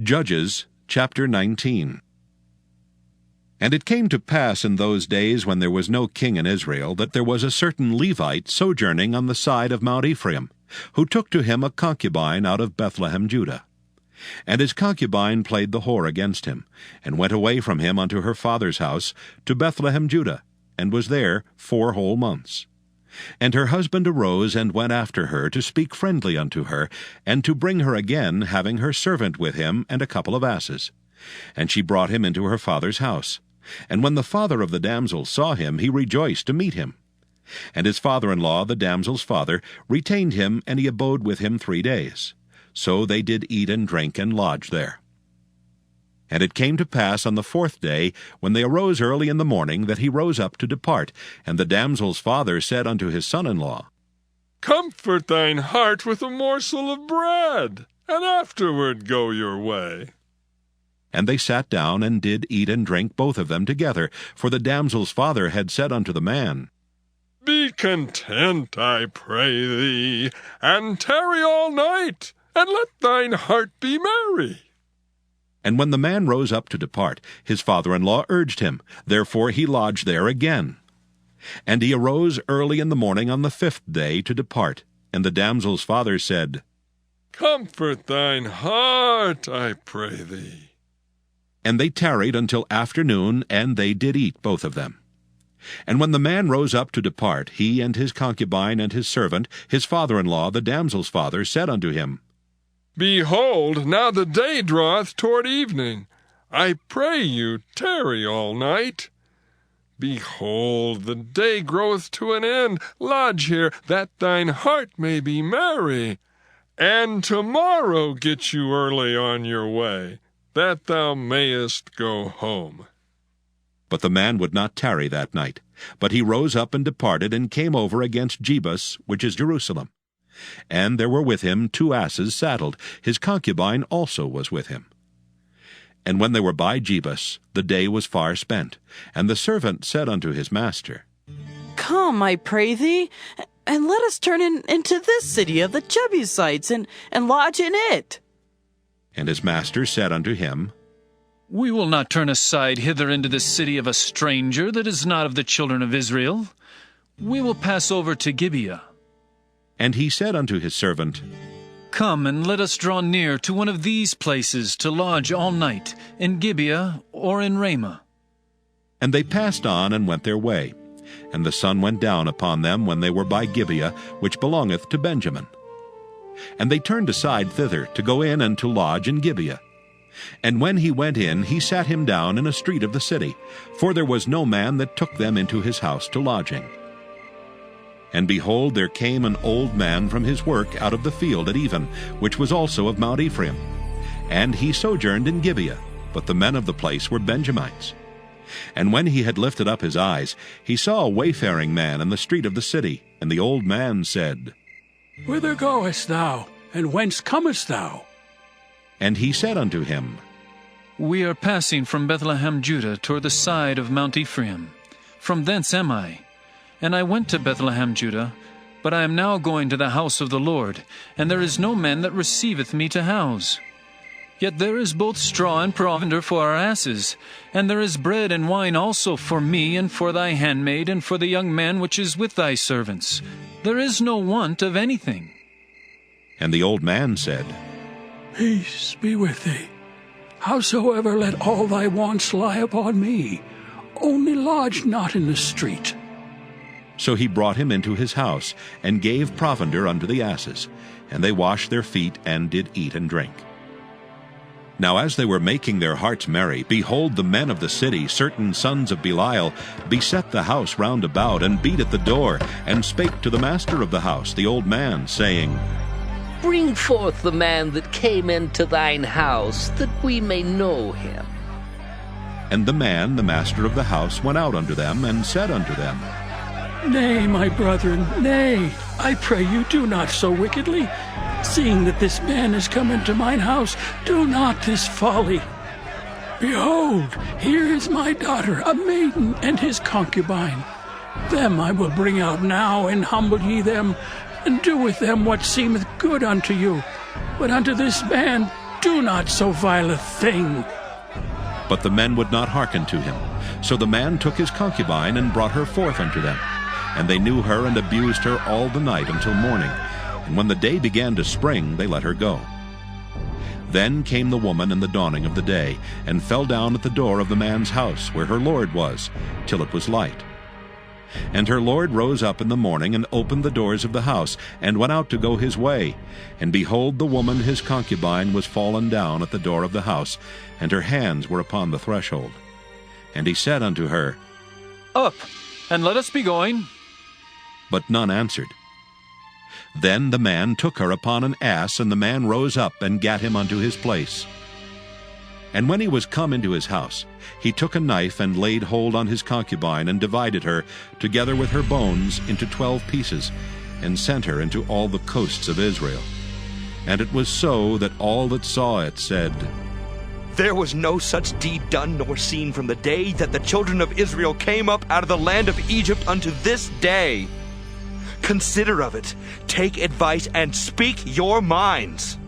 Judges chapter 19. And it came to pass in those days, when there was no king in Israel, that there was a certain Levite sojourning on the side of Mount Ephraim, who took to him a concubine out of Bethlehem, Judah. And his concubine played the whore against him, and went away from him unto her father's house to Bethlehem, Judah, and was there 4 whole months. And her husband arose and went after her to speak friendly unto her, and to bring her again, having her servant with him and a couple of asses. And she brought him into her father's house. And when the father of the damsel saw him, he rejoiced to meet him. And his father-in-law, the damsel's father, retained him, and he abode with him 3 days. So they did eat and drink and lodge there. And it came to pass on the 4th day, when they arose early in the morning, that he rose up to depart. And the damsel's father said unto his son-in-law, Comfort thine heart with a morsel of bread, and afterward go your way. And they sat down, and did eat and drink both of them together. For the damsel's father had said unto the man, Be content, I pray thee, and tarry all night, and let thine heart be merry. And when the man rose up to depart, his father-in-law urged him. Therefore he lodged there again. And he arose early in the morning on the 5th day to depart. And the damsel's father said, Comfort thine heart, I pray thee. And they tarried until afternoon, and they did eat both of them. And when the man rose up to depart, he and his concubine and his servant, his father-in-law, the damsel's father, said unto him, Behold, now the day draweth toward evening. I pray you, tarry all night. Behold, the day groweth to an end. Lodge here, that thine heart may be merry. And tomorrow get you early on your way, that thou mayest go home. But the man would not tarry that night, but he rose up and departed, and came over against Jebus, which is Jerusalem. And there were with him 2 asses saddled. His concubine also was with him. And when they were by Jebus, the day was far spent. And the servant said unto his master, Come, I pray thee, and let us turn into this city of the Jebusites, and lodge in it. And his master said unto him, We will not turn aside hither into the city of a stranger that is not of the children of Israel. We will pass over to Gibeah. And he said unto his servant, Come, and let us draw near to one of these places to lodge all night, in Gibeah or in Ramah. And they passed on and went their way. And the sun went down upon them when they were by Gibeah, which belongeth to Benjamin. And they turned aside thither to go in and to lodge in Gibeah. And when he went in, he sat him down in a street of the city, for there was no man that took them into his house to lodging. And behold, there came an old man from his work out of the field at even, which was also of Mount Ephraim. And he sojourned in Gibeah, but the men of the place were Benjamites. And when he had lifted up his eyes, he saw a wayfaring man in the street of the city. And the old man said, Whither goest thou, and whence comest thou? And he said unto him, We are passing from Bethlehem, Judah, toward the side of Mount Ephraim. From thence am I. And I went to Bethlehem, Judah, but I am now going to the house of the Lord, and there is no man that receiveth me to house. Yet there is both straw and provender for our asses, and there is bread and wine also for me, and for thy handmaid, and for the young man which is with thy servants. There is no want of anything. And the old man said, Peace be with thee. Howsoever, let all thy wants lie upon me. Only lodge not in the street. So he brought him into his house, and gave provender unto the asses. And they washed their feet, and did eat and drink. Now as they were making their hearts merry, behold, the men of the city, certain sons of Belial, beset the house round about, and beat at the door, and spake to the master of the house, the old man, saying, Bring forth the man that came into thine house, that we may know him. And the man, the master of the house, went out unto them, and said unto them, Nay, my brethren, nay, I pray you, do not so wickedly. Seeing that this man is come into mine house, do not this folly. Behold, here is my daughter, a maiden, and his concubine. Them I will bring out now, and humble ye them, and do with them what seemeth good unto you. But unto this man do not so vile a thing. But the men would not hearken to him. So the man took his concubine and brought her forth unto them. And they knew her and abused her all the night until morning. And when the day began to spring, they let her go. Then came the woman in the dawning of the day, and fell down at the door of the man's house, where her lord was, till it was light. And her lord rose up in the morning, and opened the doors of the house, and went out to go his way. And behold, the woman his concubine was fallen down at the door of the house, and her hands were upon the threshold. And he said unto her, Up, and let us be going. But none answered. Then the man took her upon an ass, and the man rose up and gat him unto his place. And when he was come into his house, he took a knife and laid hold on his concubine, and divided her, together with her bones, into 12 pieces, and sent her into all the coasts of Israel. And it was so that all that saw it said, There was no such deed done nor seen from the day that the children of Israel came up out of the land of Egypt unto this day. Consider of it, take advice, and speak your minds.